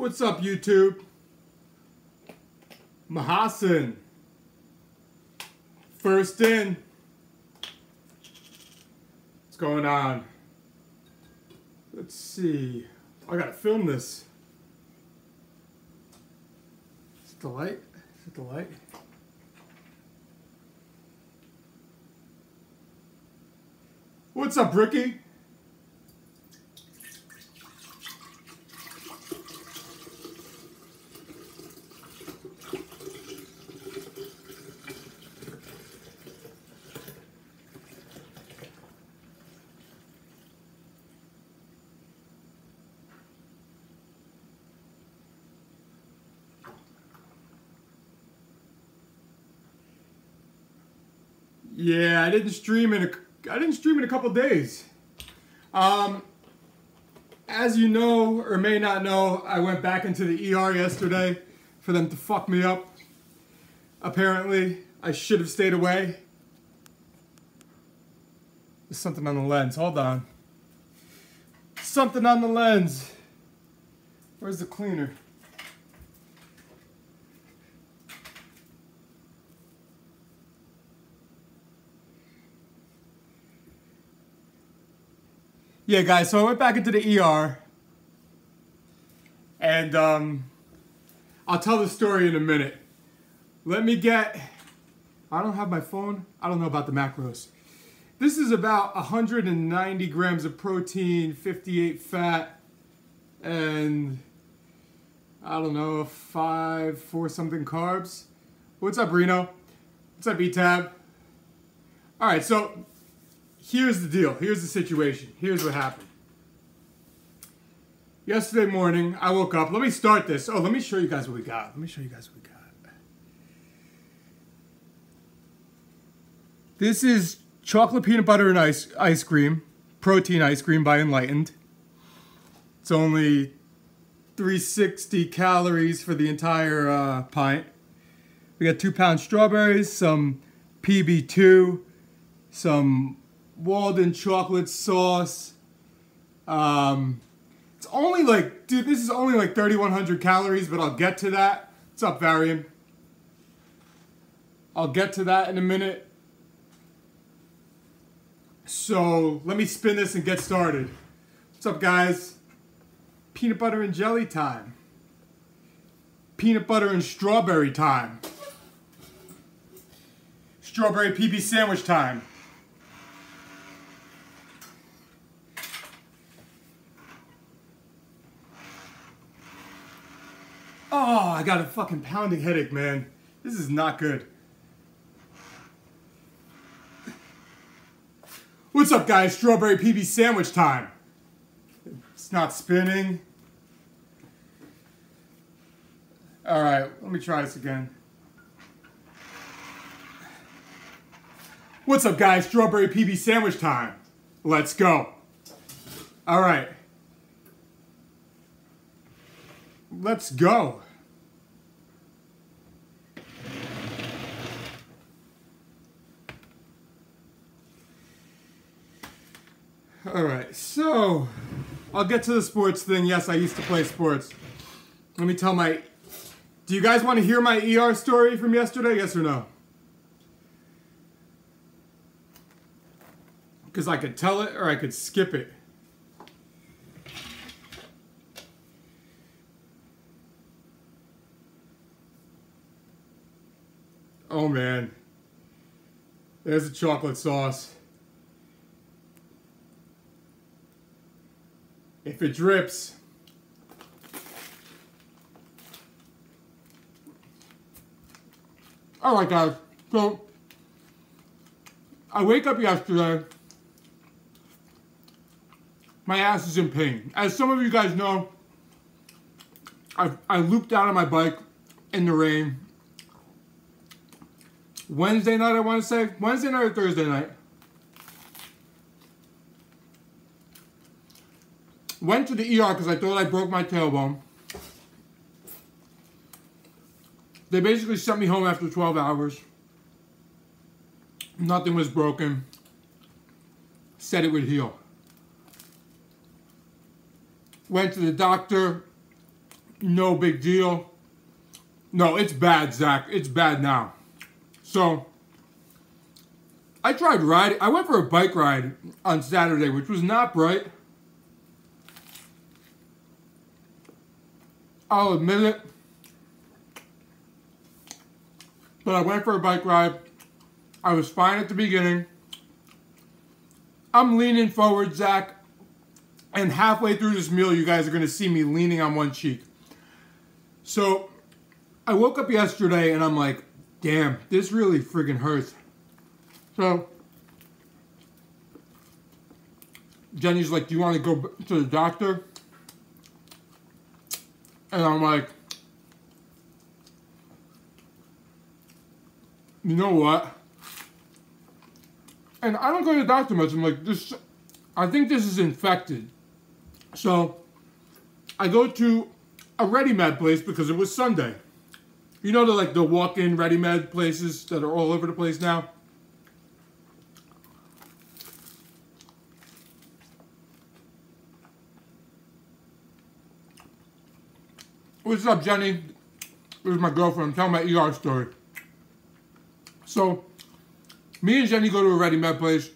What's up, YouTube? Mahasan. First in. What's going on? Let's see. I gotta film this. Is it the light? Is it the light? What's up, Ricky? Yeah, I didn't stream in a couple days. As you know or may not know, I went back into the ER yesterday for them to fuck me up. Apparently, I should have stayed away. There's something on the lens. Hold on. Something on the lens. Where's the cleaner? Yeah, guys, so I went back into the ER, and I'll tell the story in a minute. Let me get, I don't have my phone, I don't know about the macros. This is about 190 grams of protein, 58 fat, and I don't know, 4 something carbs. What's up, Reno? What's up, E-Tab? All right, so here's the deal. Here's the situation. Here's what happened. Yesterday morning, I woke up. Let me start this. Oh, let me show you guys what we got. This is chocolate peanut butter and ice cream. Protein ice cream by Enlightened. It's only 360 calories for the entire pint. We got 2-pound strawberries, some PB&J, some Walden chocolate sauce. It's only like, dude, this is only like 3,100 calories, but I'll get to that. What's up, Varian? I'll get to that in a minute. So let me spin this and get started. What's up, guys? Peanut butter and jelly time. Peanut butter and strawberry time. Strawberry PB sandwich time. Oh, I got a fucking pounding headache, man. This is not good. What's up, guys? Strawberry PB sandwich time. It's not spinning. All right, let me try this again. What's up, guys? Strawberry PB sandwich time. Let's go. All right. Let's go. Alright, so I'll get to the sports thing. Yes, I used to play sports. Let me tell my... Do you guys want to hear my ER story from yesterday? Yes or no? Because I could tell it or I could skip it. Oh man. There's the chocolate sauce. If it drips. Alright, guys. So, I wake up yesterday. My ass is in pain. As some of you guys know, I looped out on my bike in the rain. Wednesday night, I want to say. Wednesday night or Thursday night. Went to the ER because I thought I broke my tailbone. They basically sent me home after 12 hours. Nothing was broken. Said it would heal. Went to the doctor. no big deal. No, it's bad, Zach. It's bad now. So, I tried riding. I went for a bike ride on Saturday, which was not bright. I'll admit it. But I went for a bike ride. I was fine at the beginning. I'm leaning forward, Zach. And halfway through this meal, you guys are going to see me leaning on one cheek. So, I woke up yesterday and I'm like, damn, this really friggin' hurts. So, Jenny's like, do you want to go to the doctor? And I'm like, you know what? And I don't go to the doctor much. I'm like, I think this is infected. So, I go to a Ready-Med place because it was Sunday. You know the walk-in Ready-Med places that are all over the place now? What's up, Jenny? This is my girlfriend. I'm telling my ER story. So, me and Jenny go to a Ready-Med place.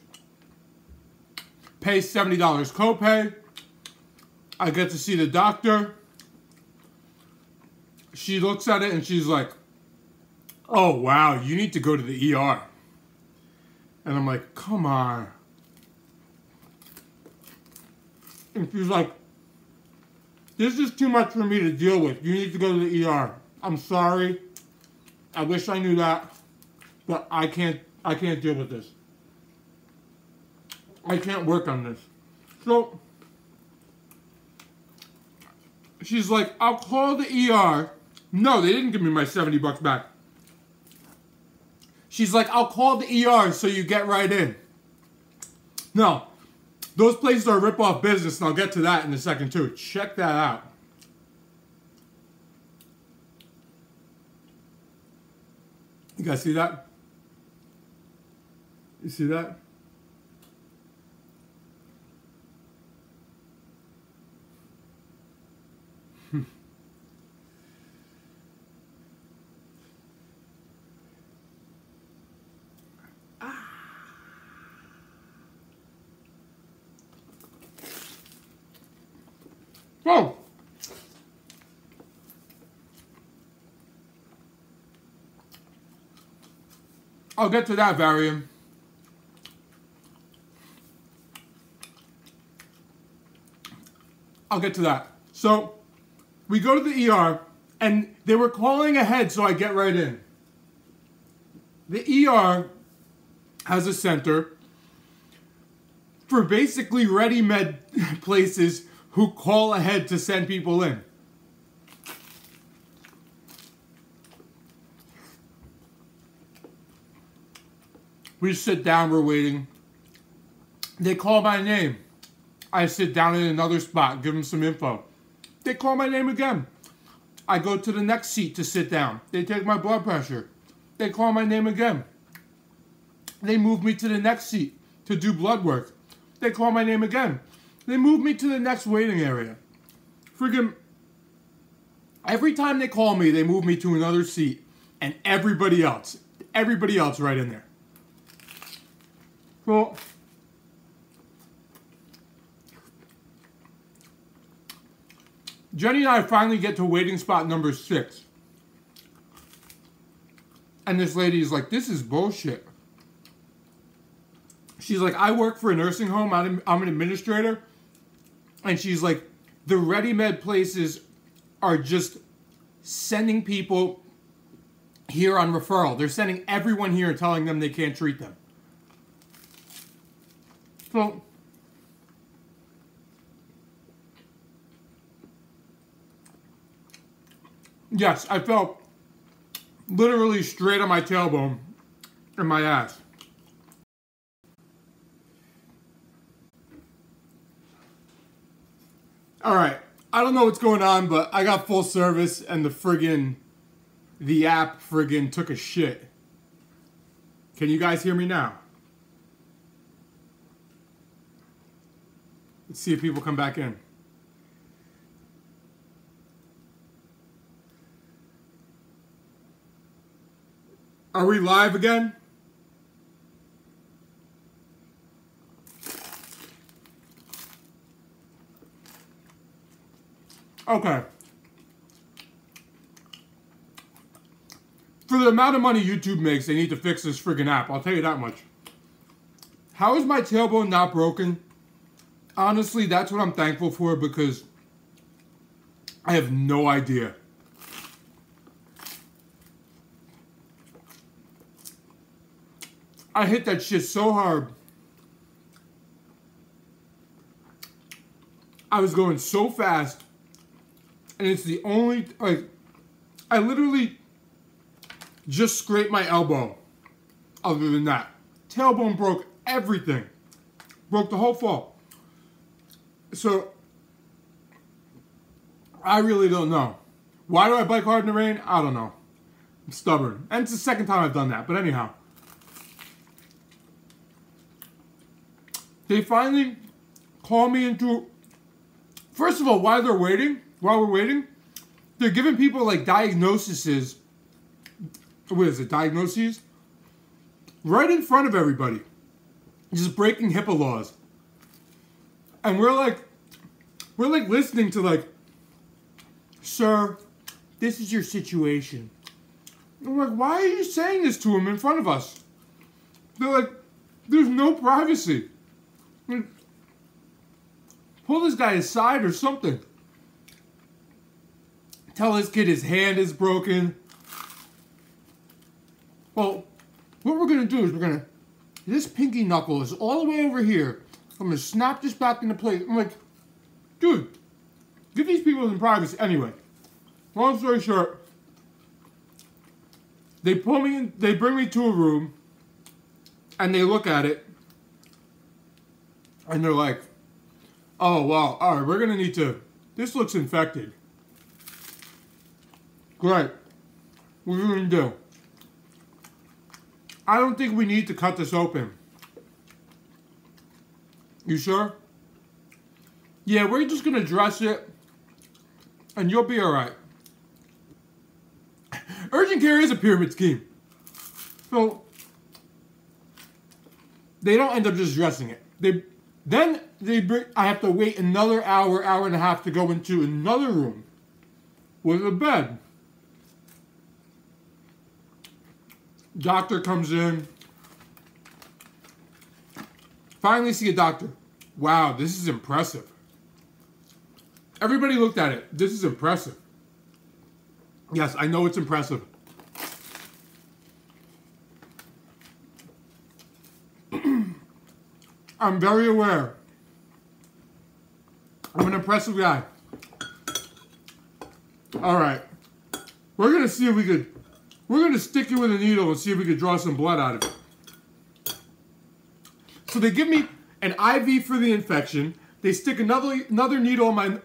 Pay $70 copay. I get to see the doctor. She looks at it and she's like, oh, wow, you need to go to the ER. And I'm like, come on. And she's like, this is too much for me to deal with. You need to go to the ER. I'm sorry. I wish I knew that. But I can't deal with this. I can't work on this. So, she's like, I'll call the ER. No, they didn't give me my $70 back. She's like, I'll call the ER so you get right in. No, those places are a rip-off business, and I'll get to that in a second too. Check that out. You guys see that? You see that? Oh! I'll get to that, Varian. I'll get to that. So, we go to the ER, and they were calling ahead so I get right in. The ER has a center for basically Ready-Med places who call ahead to send people in. We sit down, we're waiting. They call my name. I sit down in another spot, give them some info. They call my name again. I go to the next seat to sit down. They take my blood pressure. They call my name again. They move me to the next seat to do blood work. They call my name again. They move me to the next waiting area. Friggin', every time they call me, they move me to another seat. And everybody else right in there. Well, Jenny and I finally get to waiting spot number 6. And this lady is like, this is bullshit. She's like, I work for a nursing home. I'm an administrator. And she's like, the Ready-Med places are just sending people here on referral. They're sending everyone here and telling them they can't treat them. So, yes, I felt literally straight on my tailbone and my ass. Alright, I don't know what's going on, but I got full service and the app took a shit. Can you guys hear me now? Let's see if people come back in. Are we live again? Okay. For the amount of money YouTube makes, they need to fix this friggin' app. I'll tell you that much. How is my tailbone not broken? Honestly, that's what I'm thankful for because I have no idea. I hit that shit so hard. I was going so fast. And it's the only, like, I literally just scraped my elbow. Other than that. Tailbone broke everything. Broke the whole fall. So, I really don't know. Why do I bike hard in the rain? I don't know. I'm stubborn. And it's the second time I've done that. But anyhow. They finally call me into... First of all, while we're waiting, they're giving people like diagnoses. What is it? Diagnoses? Right in front of everybody. Just breaking HIPAA laws. And we're like listening to like, sir, this is your situation. I'm like, why are you saying this to him in front of us? They're like, there's no privacy. Pull this guy aside or something. Tell this kid his hand is broken. Well, what we're going to do is this pinky knuckle is all the way over here. I'm going to snap this back into place. I'm like, dude, give these people some privacy. Anyway, long story short, they pull me in, they bring me to a room, and they look at it, and they're like, oh, wow, all right, we're going to need to, this looks infected. Great. What are we going to do? I don't think we need to cut this open. You sure? Yeah, we're just going to dress it, and you'll be all right. Urgent care is a pyramid scheme. So, they don't end up just dressing it. I have to wait another hour and a half to go into another room with a bed. Doctor comes in. Finally see a doctor. Wow, this is impressive. Everybody looked at it. This is impressive. Yes, I know it's impressive. I'm very aware. I'm an impressive guy. Alright. We're going to see if we could... We're going to stick you with a needle and see if we could draw some blood out of it. So they give me an IV for the infection. They stick another needle on my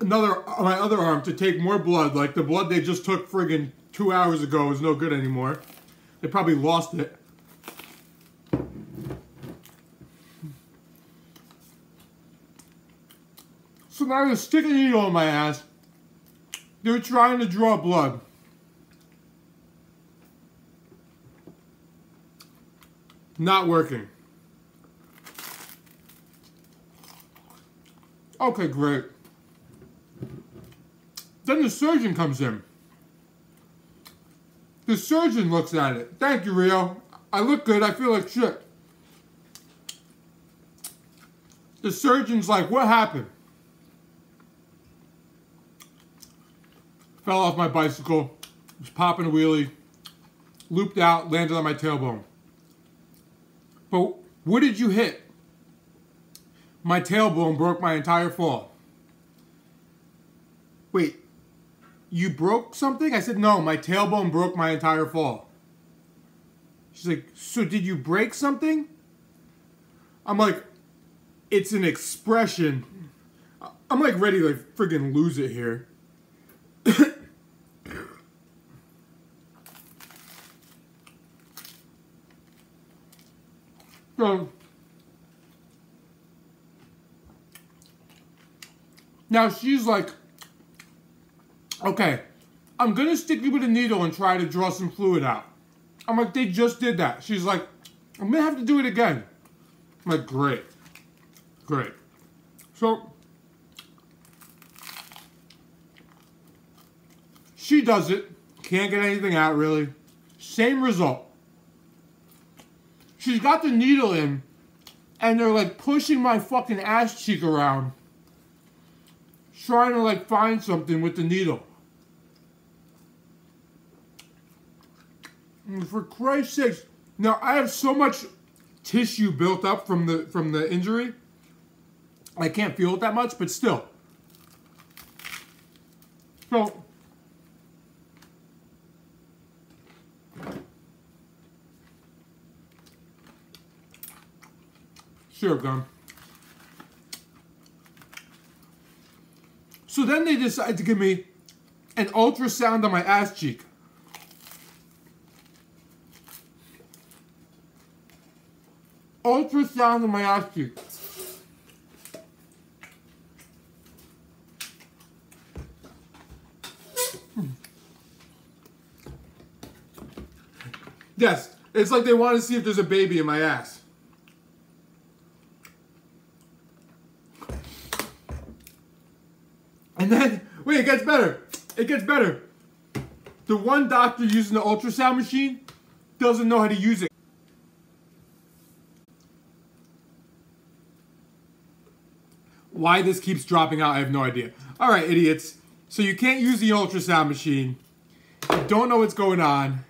other arm to take more blood. Like the blood they just took friggin' 2 hours ago is no good anymore. They probably lost it. So now they stick a needle in my ass. They're trying to draw blood. Not working. Okay, great. Then the surgeon comes in. The surgeon looks at it. Thank you, Rio. I look good. I feel like shit. The surgeon's like, what happened? Fell off my bicycle. Was popping a wheelie. Looped out. Landed on my tailbone. But what did you hit? My tailbone broke my entire fall. Wait, you broke something? I said, no, my tailbone broke my entire fall. She's like, so did you break something? I'm like, it's an expression. I'm like ready to like friggin' lose it here. So, now she's like, okay, I'm going to stick you with a needle and try to draw some fluid out. I'm like, they just did that. She's like, I'm gonna have to do it again. I'm like, great. Great. So, she does it. Can't get anything out, really. Same result. She's got the needle in, and they're like pushing my fucking ass cheek around, trying to like find something with the needle. And for Christ's sakes, now I have so much tissue built up from the injury. I can't feel it that much, but still. So, sure, gum. So then they decide to give me an ultrasound on my ass cheek. Ultrasound on my ass cheek. Yes, it's like they want to see if there's a baby in my ass. And then, wait, it gets better. It gets better. The one doctor using the ultrasound machine doesn't know how to use it. Why this keeps dropping out, I have no idea. All right, idiots. So you can't use the ultrasound machine. You don't know what's going on.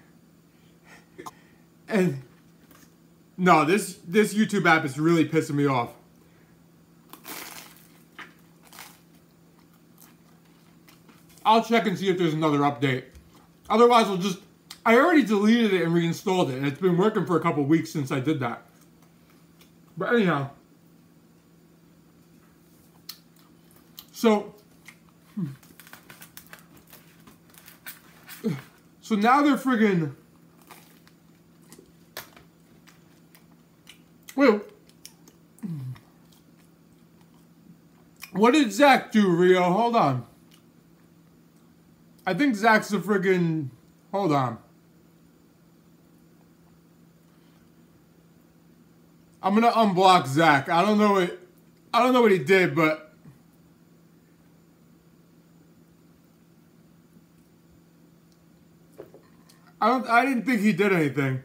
And no, this YouTube app is really pissing me off. I'll check and see if there's another update. Otherwise, I already deleted it and reinstalled it, and it's been working for a couple weeks since I did that. But anyhow. So now they're friggin'... Wait. What did Zach do, Rio? Hold on. I think Zach's a friggin'... Hold on. I'm gonna unblock Zach. I don't know what he did, but... I didn't think he did anything.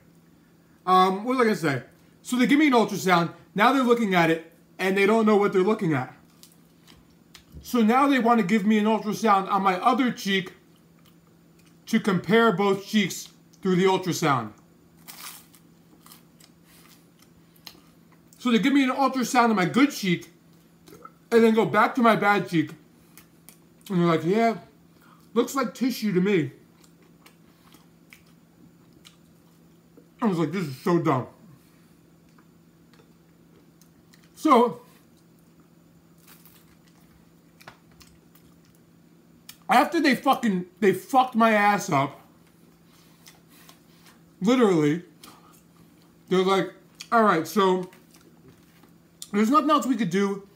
What was I gonna say? So they give me an ultrasound. Now they're looking at it, and they don't know what they're looking at. So now they want to give me an ultrasound on my other cheek to compare both cheeks through the ultrasound. So they give me an ultrasound on my good cheek, and then go back to my bad cheek. And they're like, yeah, looks like tissue to me. I was like, this is so dumb. So, after they fucked my ass up, literally, they're like, all right, so there's nothing else we could do.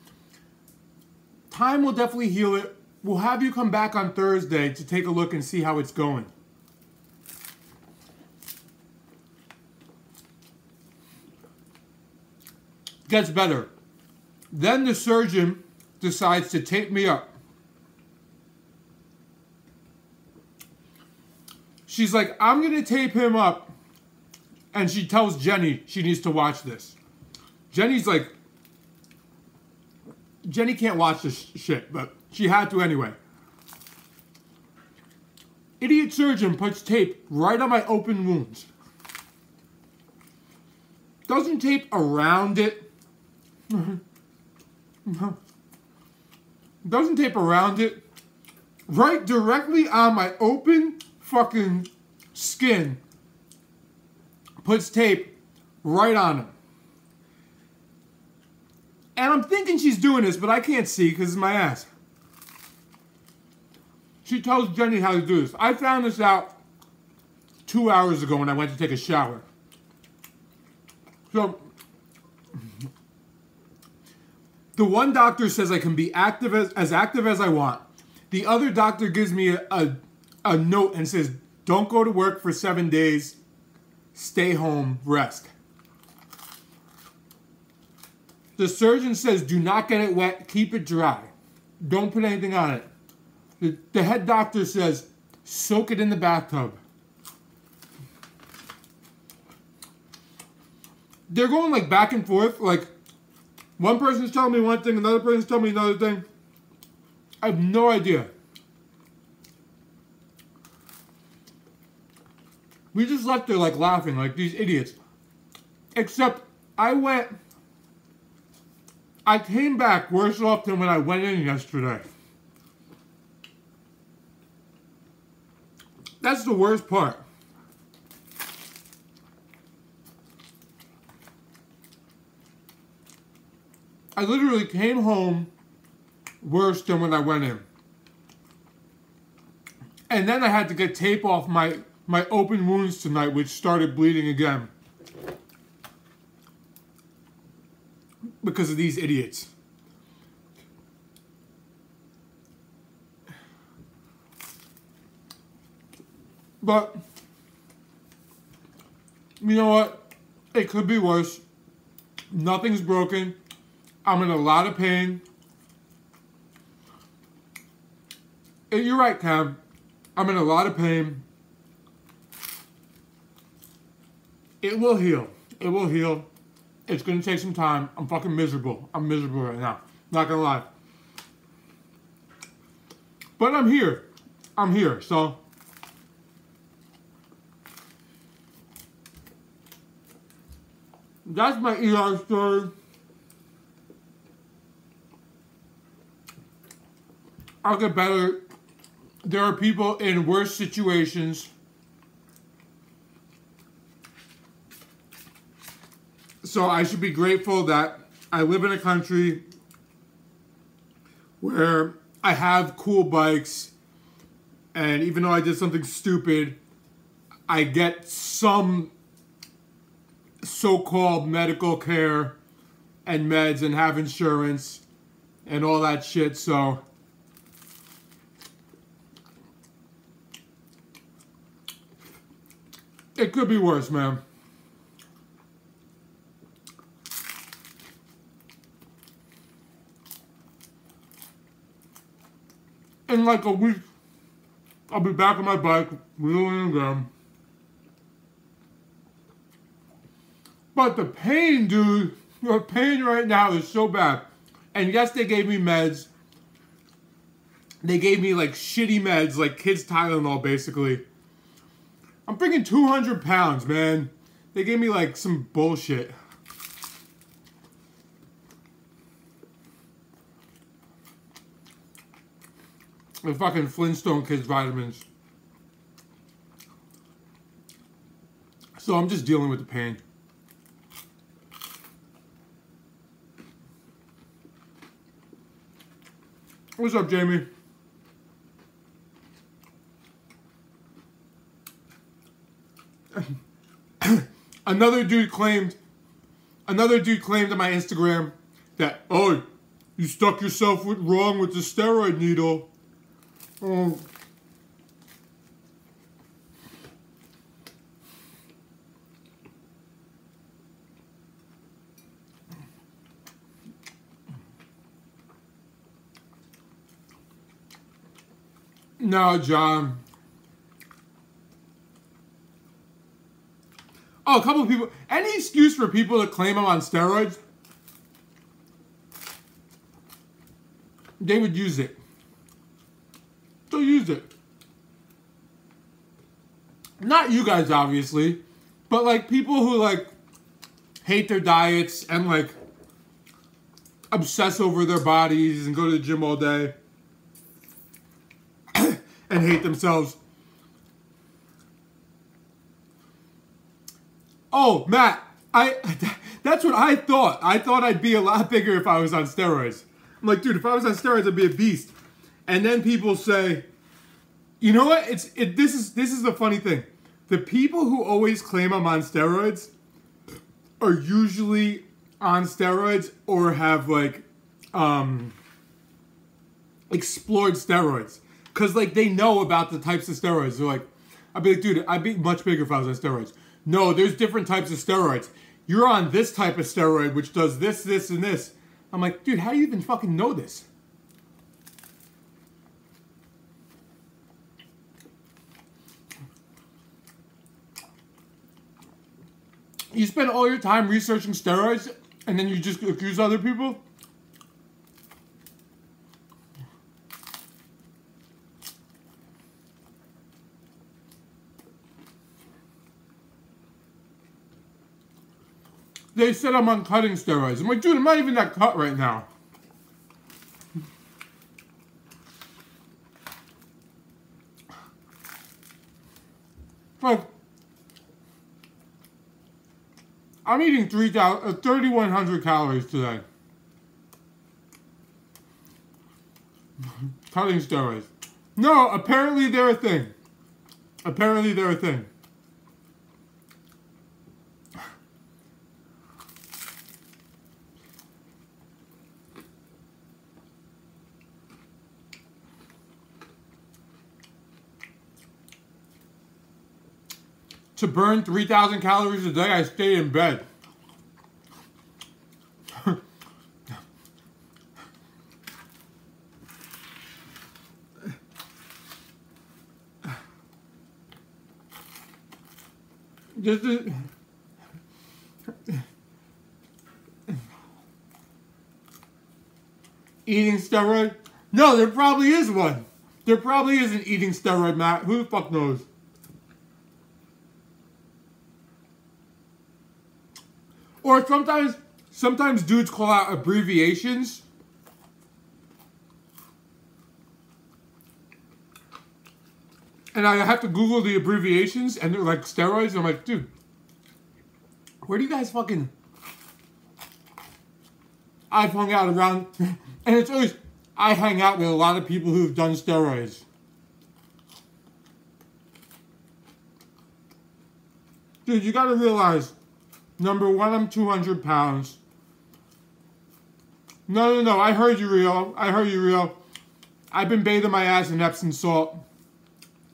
Time will definitely heal it. We'll have you come back on Thursday to take a look and see how it's going. Gets better. Then the surgeon decides to tape me up. She's like, I'm going to tape him up. And she tells Jenny she needs to watch this. Jenny's like, Jenny can't watch this shit, but she had to anyway. Idiot surgeon puts tape right on my open wounds. Doesn't tape around it. Doesn't tape around it. Right directly on my open fucking skin. Puts tape right on him. And I'm thinking she's doing this, but I can't see because it's my ass. She tells Jenny how to do this. I found this out 2 hours ago when I went to take a shower. So, the one doctor says I can be active as active as I want. The other doctor gives me a note and says, don't go to work for 7 days. stay home, rest. The surgeon says do not get it wet, keep it dry. Don't put anything on it. The head doctor says soak it in the bathtub. They're going like back and forth. Like one person's telling me one thing, another person's telling me another thing. I have no idea. We just left there like laughing like these idiots. Except I came back worse off than when I went in yesterday. That's the worst part. I literally came home worse than when I went in. And then I had to get tape off my open wounds tonight, which started bleeding again. Because of these idiots. But, you know what? It could be worse. Nothing's broken. I'm in a lot of pain. You're right, Cam. I'm in a lot of pain. It will heal. It will heal. It's going to take some time. I'm fucking miserable. I'm miserable right now. Not going to lie. But I'm here. I'm here, so. That's my ER story. I'll get better. There are people in worse situations. So I should be grateful that I live in a country where I have cool bikes, and even though I did something stupid, I get some so-called medical care and meds and have insurance and all that shit, so it could be worse, man. In like a week, I'll be back on my bike, wheeling again. But the pain, dude, the pain right now is so bad. And yes, they gave me meds. They gave me like shitty meds, like kids Tylenol, basically. I'm freaking 200 pounds, man. They gave me like some bullshit. The fucking Flintstone Kids vitamins. So I'm just dealing with the pain. What's up, Jamie? Another dude claimed on my Instagram that, oh, you stuck yourself wrong with the steroid needle. Oh. No, John. Oh, a couple of people. Any excuse for people to claim I'm on steroids, they would use it. They'll use it. Not you guys, obviously, but like people who like hate their diets and like obsess over their bodies and go to the gym all day and hate themselves. Oh, Matt, that's what I thought. I thought I'd be a lot bigger if I was on steroids. I'm like, dude, if I was on steroids, I'd be a beast. And then people say, you know what? This is the funny thing. The people who always claim I'm on steroids are usually on steroids or have like explored steroids. Cause like they know about the types of steroids. They're like, I'd be like, dude, I'd be much bigger if I was on steroids. no, there's different types of steroids. You're on this type of steroid, which does this, this, and this. I'm like, dude, how do you even fucking know this? You spend all your time researching steroids, and then you just accuse other people? They said I'm on cutting steroids. I'm like, dude, I'm not even that cut right now. Like, I'm eating 3,100 calories today. Cutting steroids. No, apparently they're a thing. Apparently they're a thing. To burn 3,000 calories a day, I stay in bed. This is... Eating steroid? No, there probably is one. There probably is an eating steroid, Matt. Who the fuck knows? Or sometimes dudes call out abbreviations. And I have to Google the abbreviations, and they're like steroids. And I'm like, dude, where do you guys fucking... I've hung out around, and it's always, I hang out with a lot of people who've done steroids. Dude, you gotta realize, number one, I'm 200 pounds. No, I heard you, Rio. I heard you, Rio. I've been bathing my ass in Epsom salt.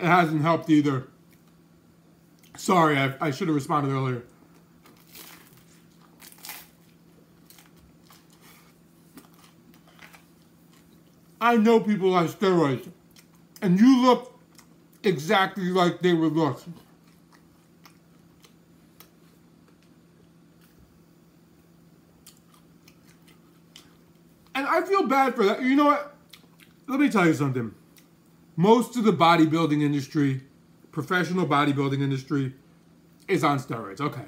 It hasn't helped either. Sorry, I should have responded earlier. I know people on steroids, and you look exactly like they would look. And I feel bad for that. You know what? Let me tell you something. Most of the bodybuilding industry, professional bodybuilding industry, is on steroids. Okay.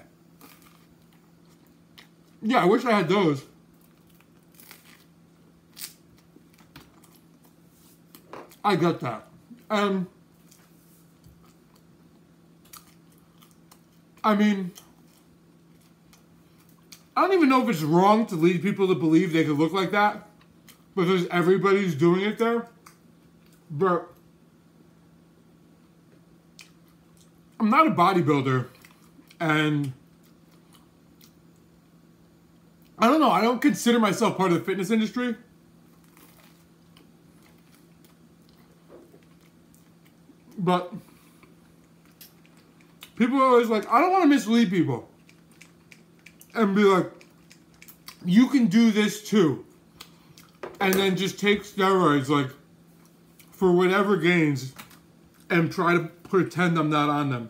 Yeah, I wish I had those. I get that. I mean, I don't even know if it's wrong to lead people to believe they could look like that, because everybody's doing it there. But I'm not a bodybuilder, and I don't know, I don't consider myself part of the fitness industry. But people are always like, I don't want to mislead people. And be like, you can do this too. And then just take steroids, like, for whatever gains, and try to pretend I'm not on them.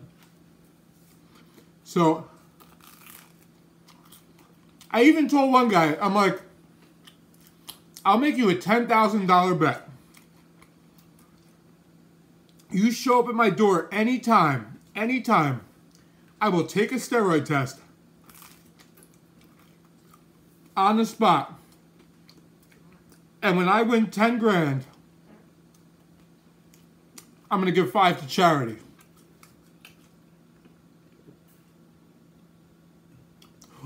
So, I even told one guy, I'm like, I'll make you a $10,000 bet. You show up at my door anytime, I will take a steroid test on the spot. And when I win 10 grand, I'm going to give 5 to charity.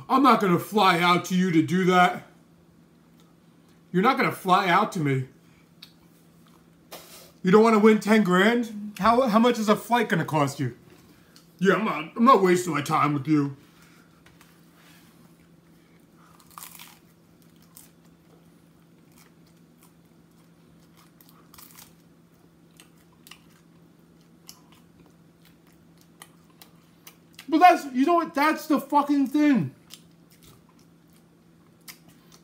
I'm not going to fly out to you to do that. You're not going to fly out to me. You don't want to win 10 grand? How much is a flight going to cost you? Yeah, I'm not wasting my time with you. But that's, you know what, that's the fucking thing.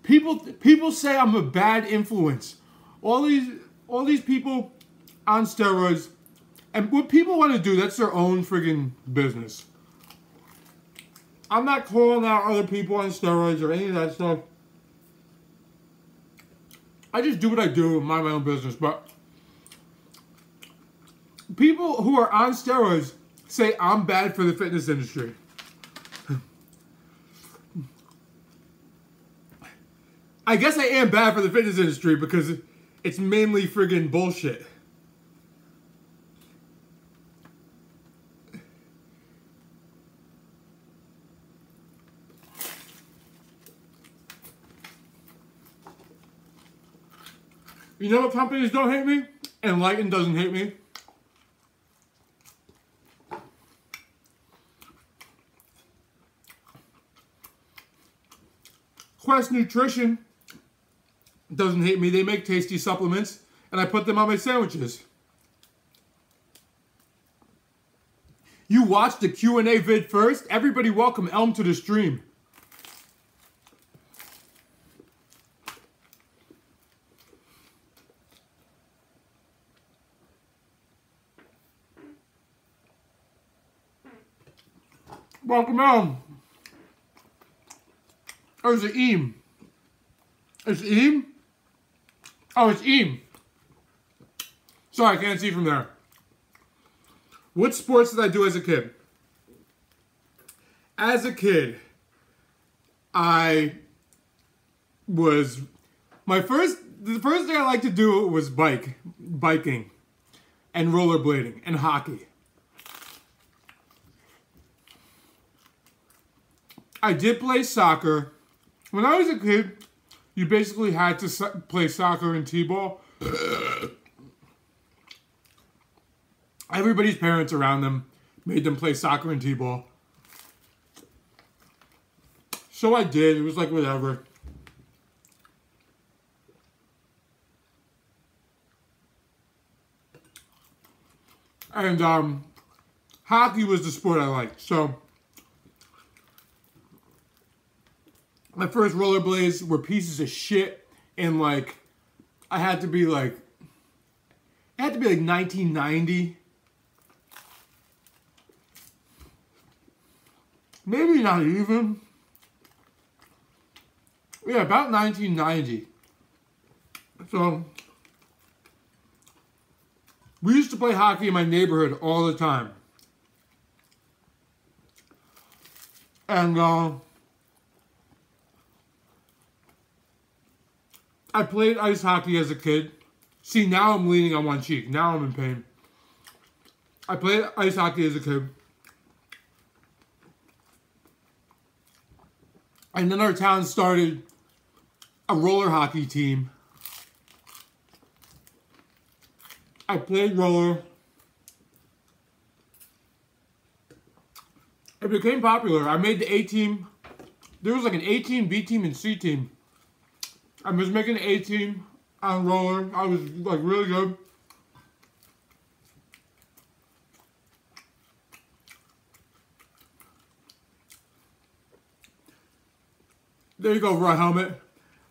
People say I'm a bad influence. All these people on steroids, and what people want to do, that's their own friggin' business. I'm not calling out other people on steroids or any of that stuff. I just do what I do and mind my own business. But people who are on steroids say I'm bad for the fitness industry. I guess I am bad for the fitness industry because it's mainly friggin' bullshit. You know what companies don't hate me? Enlighten doesn't hate me. Quest Nutrition doesn't hate me. They make tasty supplements, and I put them on my sandwiches. You watched the Q&A vid first? Everybody welcome Elm to the stream. Welcome Elm. Or is it Eam? It's Eam? Oh, it's Eam. Sorry, I can't see from there. What sports did I do as a kid? As a kid, the first thing I liked to do was biking, and rollerblading, and hockey. I did play soccer. When I was a kid, you basically had to play soccer and t-ball. Everybody's parents around them made them play soccer and t-ball. So I did. It was like whatever. And hockey was the sport I liked. So my first rollerblades were pieces of shit, and like I had to be like 1990. Maybe not even. Yeah, about 1990. So we used to play hockey in my neighborhood all the time. And I played ice hockey as a kid. See, now I'm leaning on one cheek. Now I'm in pain. I played ice hockey as a kid. And then our town started a roller hockey team. I played roller. It became popular. I made the A team. There was like an A team, B team, and C team. I was making an A team on roller. I was like really good. There you go, raw helmet.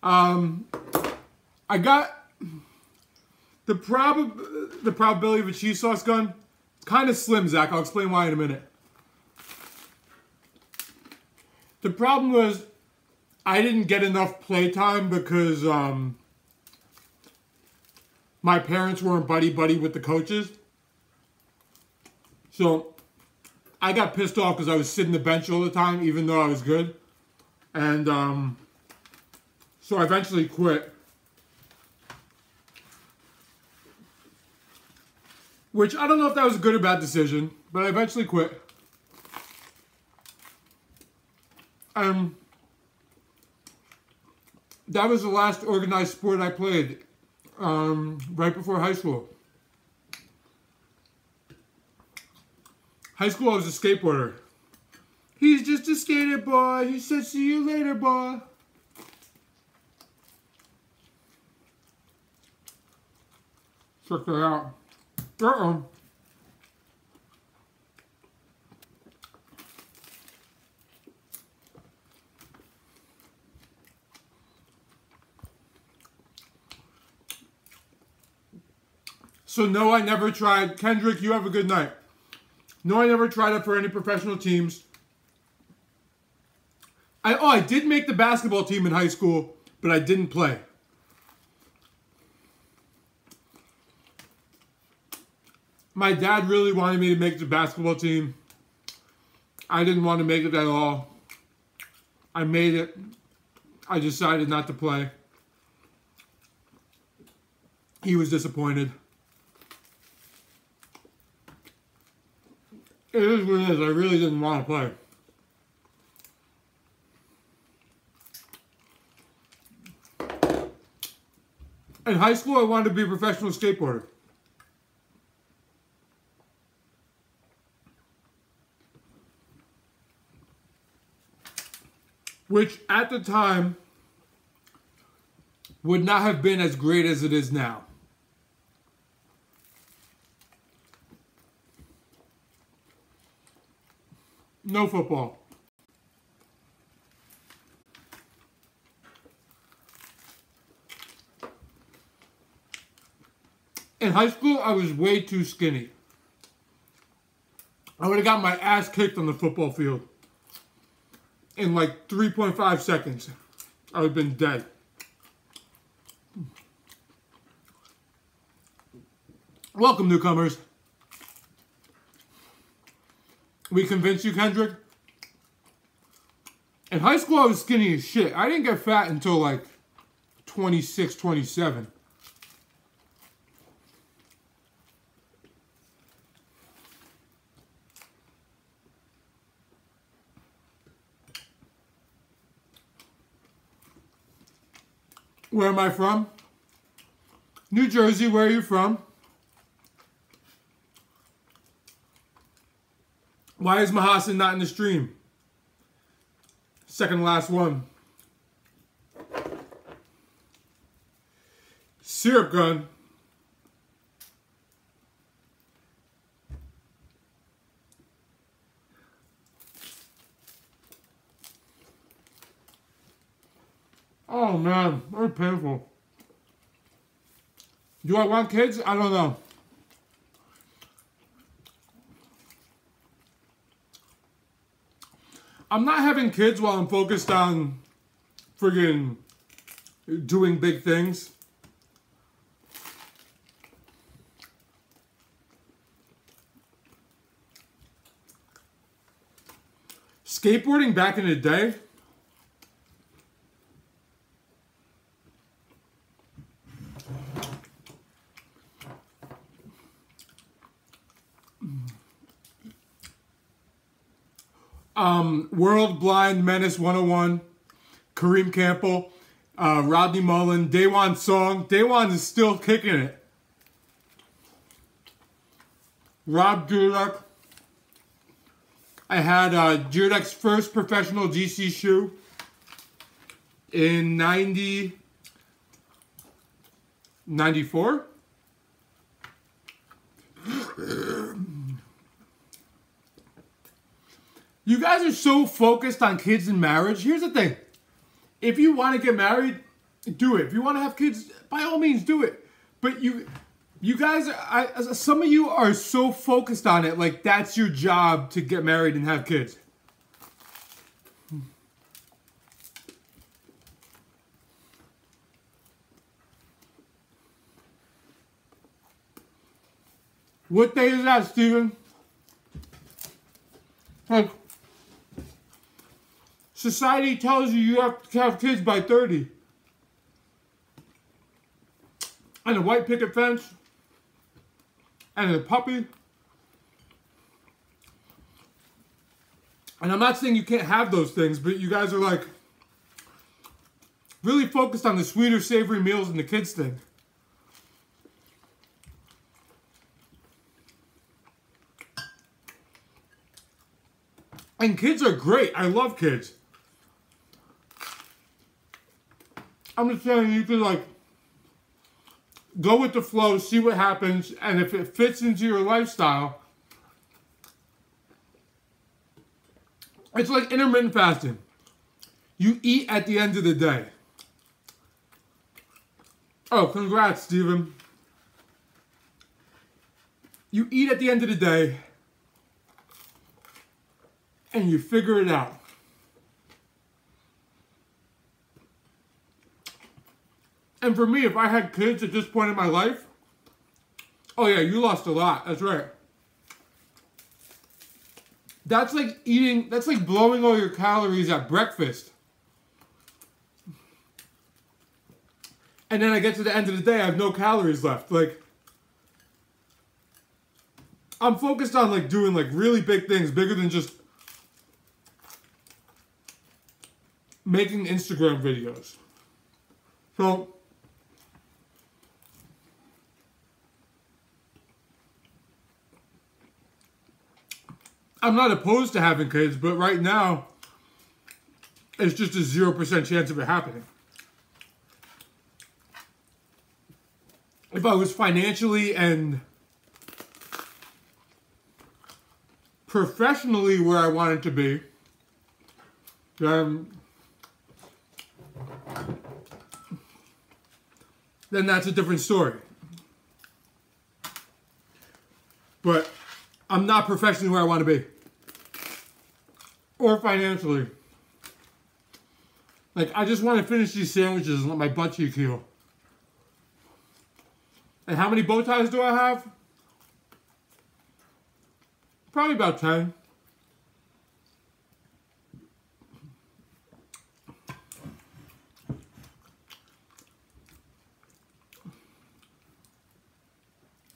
I got the probability of a cheese sauce gun. It's kind of slim, Zach. I'll explain why in a minute. The problem was I didn't get enough playtime because my parents weren't buddy-buddy with the coaches. So I got pissed off because I was sitting the bench all the time, even though I was good. And so I eventually quit. Which, I don't know if that was a good or bad decision, but I eventually quit. That was the last organized sport I played, right before high school. High school, I was a skateboarder. He's just a skater boy. He said, see you later, boy. Check that out. Uh-oh. So no, I never tried. Kendrick, you have a good night. No, I never tried out for any professional teams. I did make the basketball team in high school, but I didn't play. My dad really wanted me to make the basketball team. I didn't want to make it at all. I made it. I decided not to play. He was disappointed. It is what it is. I really didn't want to play. In high school, I wanted to be a professional skateboarder. Which, at the time, would not have been as great as it is now. No football. In high school, I was way too skinny. I would have got my ass kicked on the football field. In like 3.5 seconds, I would have been dead. Welcome, newcomers. We convinced you, Kendrick? In high school, I was skinny as shit. I didn't get fat until like 26, 27. Where am I from? New Jersey, where are you from? Why is Mahasan not in the stream? Second to last one. Syrup gun. Oh man, very painful. Do I want kids? I don't know. I'm not having kids while I'm focused on friggin' doing big things. Skateboarding back in the day, World Blind Menace 101, Kareem Campbell, Rodney Mullen, Daewon Song. Daewon is still kicking it. Rob Dudek. I had Dudek's first professional GC shoe in 94. You guys are so focused on kids and marriage. Here's the thing. If you want to get married, do it. If you want to have kids, by all means, do it. But you guys, some of you are so focused on it, like that's your job to get married and have kids. What day is that, Steven? Like, society tells you have to have kids by 30. And a white picket fence. And a puppy. And I'm not saying you can't have those things, but you guys are like really focused on the sweeter, savory meals and the kids thing. And kids are great. I love kids. I'm just saying you can like go with the flow, see what happens, and if it fits into your lifestyle, it's like intermittent fasting. You eat at the end of the day. Oh, congrats, Steven. You eat at the end of the day, and you figure it out. And for me, if I had kids at this point in my life, oh yeah, you lost a lot, that's right. That's like eating, that's like blowing all your calories at breakfast. And then I get to the end of the day, I have no calories left. Like, I'm focused on like doing like really big things, bigger than just making Instagram videos. So, I'm not opposed to having kids, but right now, it's just a 0% chance of it happening. If I was financially and professionally where I wanted to be, then that's a different story. But I'm not professionally where I want to be. Or financially. Like, I just want to finish these sandwiches and let my butt cheek heal. And how many bow ties do I have? Probably about 10.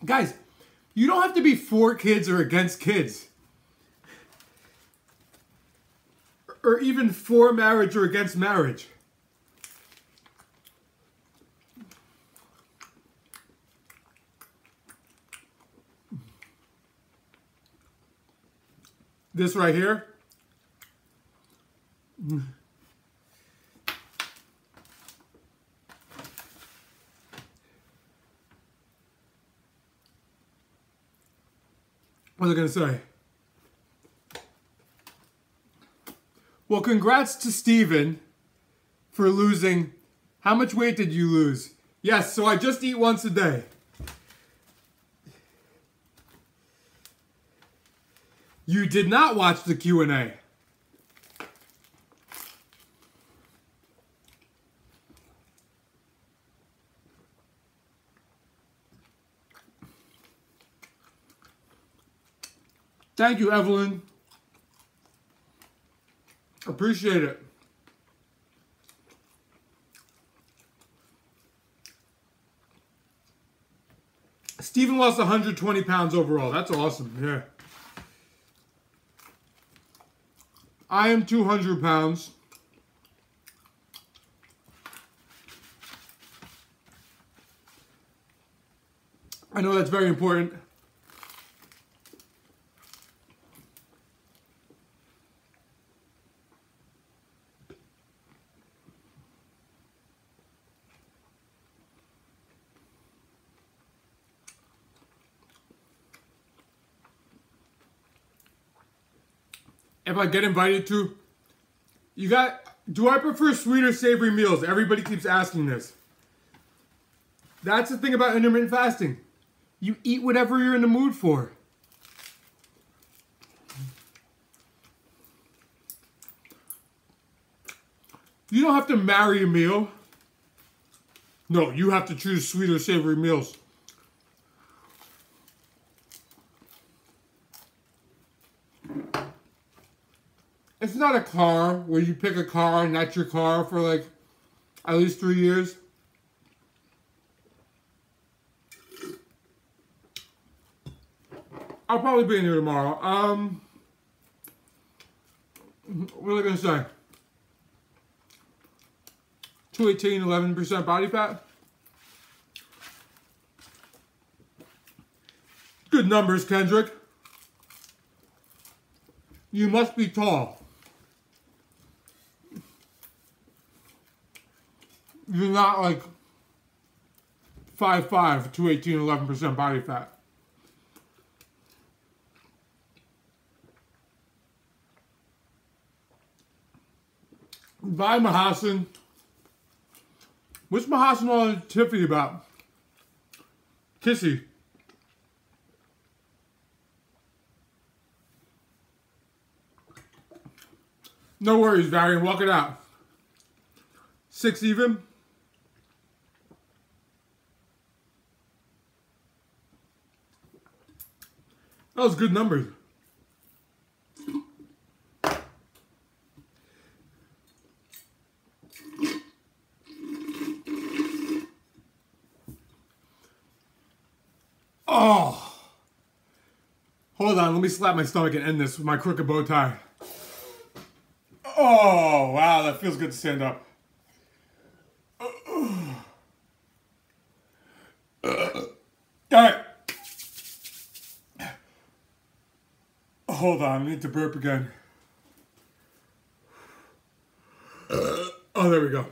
Guys, you don't have to be for kids or against kids. Or even for marriage or against marriage. This right here. What was I going to say? Well, congrats to Steven for losing. How much weight did you lose? Yes, so I just eat once a day. You did not watch the Q&A. Thank you, Evelyn. Appreciate it. Steven lost 120 pounds overall. That's awesome. Yeah. I am 200 pounds. I know that's very important. If I get invited to, do I prefer sweet or savory meals? Everybody keeps asking this. That's the thing about intermittent fasting. You eat whatever you're in the mood for. You don't have to marry a meal. No, you have to choose sweet or savory meals. It's not a car where you pick a car and that's your car for like at least 3 years. I'll probably be in here tomorrow. What was I going to say? 218, 11% body fat. Good numbers, Kendrick. You must be tall. You're not like 5'5", 218, 11% body fat. Bye, Mahassan. What's Mahassan all Tiffany about? Kissy. No worries, Varian. Walk it out. 6 even. That was good numbers. Oh. Hold on, let me slap my stomach and end this with my crooked bow tie. Oh, wow, that feels good to stand up. All right. Hold on, I need to burp again. Oh, there we go.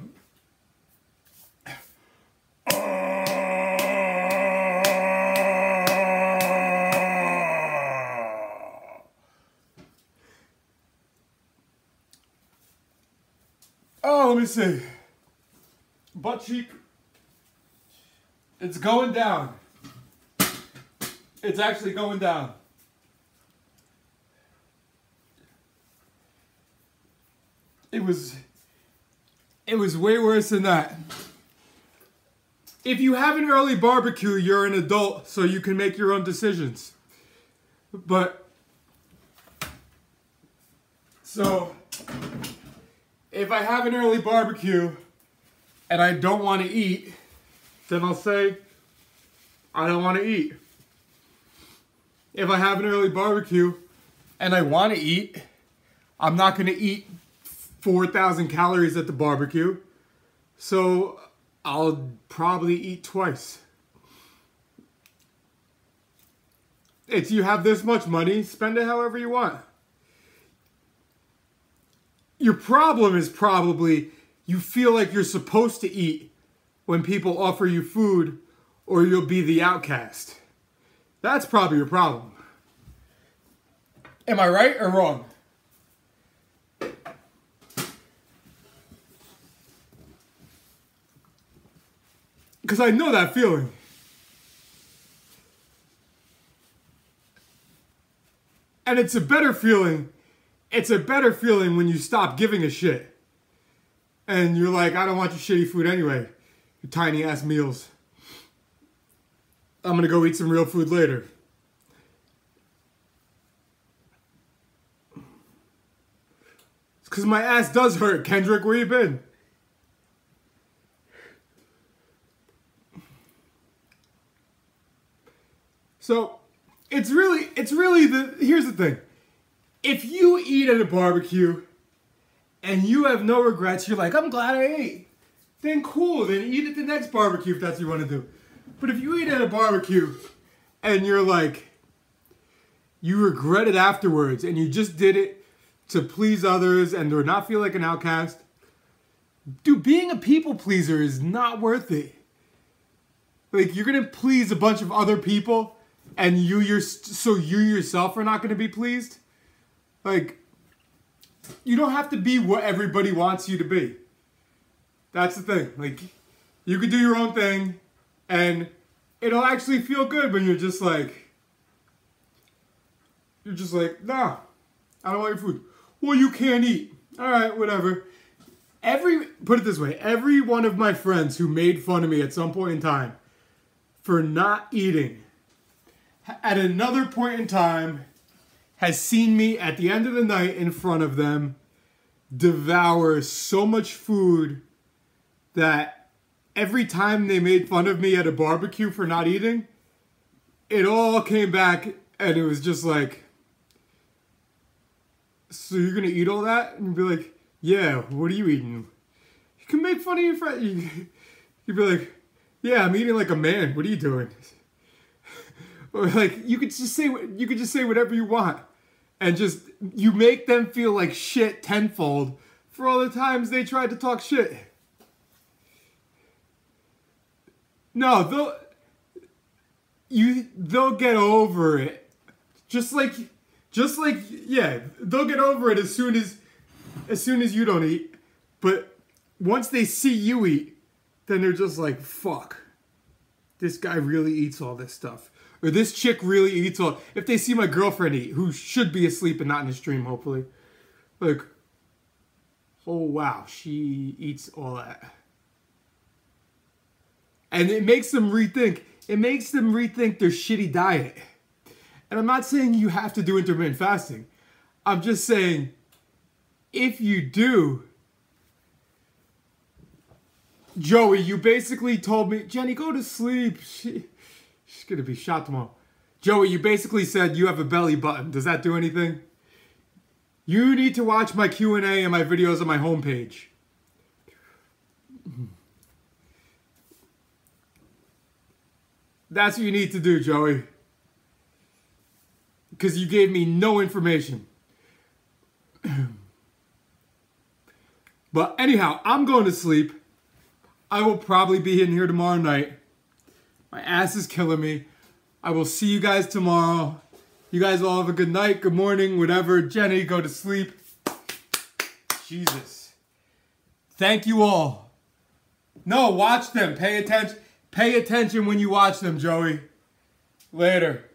Oh, let me see. Butt cheek. It's going down. It's actually going down. It was way worse than that. If you have an early barbecue, you're an adult, so you can make your own decisions. But, so, if I have an early barbecue and I don't want to eat, then I'll say, I don't want to eat. If I have an early barbecue and I want to eat, I'm not going to eat 4,000 calories at the barbecue, so I'll probably eat twice. If you have this much money, spend it however you want. Your problem is probably you feel like you're supposed to eat when people offer you food, or you'll be the outcast. That's probably your problem. Am I right or wrong? Because I know that feeling. And it's a better feeling. It's a better feeling when you stop giving a shit. And you're like, I don't want your shitty food anyway. Your tiny ass meals. I'm gonna go eat some real food later. It's because my ass does hurt. Kendrick, where you been? So, here's the thing. If you eat at a barbecue and you have no regrets, you're like, I'm glad I ate. Then cool, then eat at the next barbecue if that's what you want to do. But if you eat at a barbecue and you're like, you regret it afterwards and you just did it to please others and to not feel like an outcast, dude, being a people pleaser is not worth it. Like, you're going to please a bunch of other people and you yourself are not going to be pleased? Like, you don't have to be what everybody wants you to be. That's the thing. Like, you can do your own thing and it'll actually feel good when you're just like, nah, I don't want your food. Well, you can't eat. All right, whatever. Put it this way, every one of my friends who made fun of me at some point in time for not eating, at another point in time, has seen me at the end of the night in front of them devour so much food that every time they made fun of me at a barbecue for not eating, it all came back and it was just like, so you're gonna eat all that? And you'd be like, yeah, what are you eating? You can make fun of your friend. You'd be like, yeah, I'm eating like a man. What are you doing? Or like, you could just say whatever you want. And just, you make them feel like shit tenfold for all the times they tried to talk shit. No, they'll get over it. Just like, yeah, they'll get over it as soon as you don't eat. But once they see you eat, then they're just like, fuck, this guy really eats all this stuff. Or this chick really eats all... If they see my girlfriend eat, who should be asleep and not in the stream, hopefully. Like, Oh, wow. She eats all that. And it makes them rethink. It makes them rethink their shitty diet. And I'm not saying you have to do intermittent fasting. I'm just saying, if you do, Joey, you basically told me, Jenny, go to sleep. She's going to be shot tomorrow. Joey, you basically said you have a belly button. Does that do anything? You need to watch my Q&A and my videos on my homepage. That's what you need to do, Joey. Because you gave me no information. But anyhow, I'm going to sleep. I will probably be in here tomorrow night. My ass is killing me. I will see you guys tomorrow. You guys all have a good night, good morning, whatever. Jenny, go to sleep. Jesus. Thank you all. No, watch them. Pay attention. Pay attention when you watch them, Joey. Later.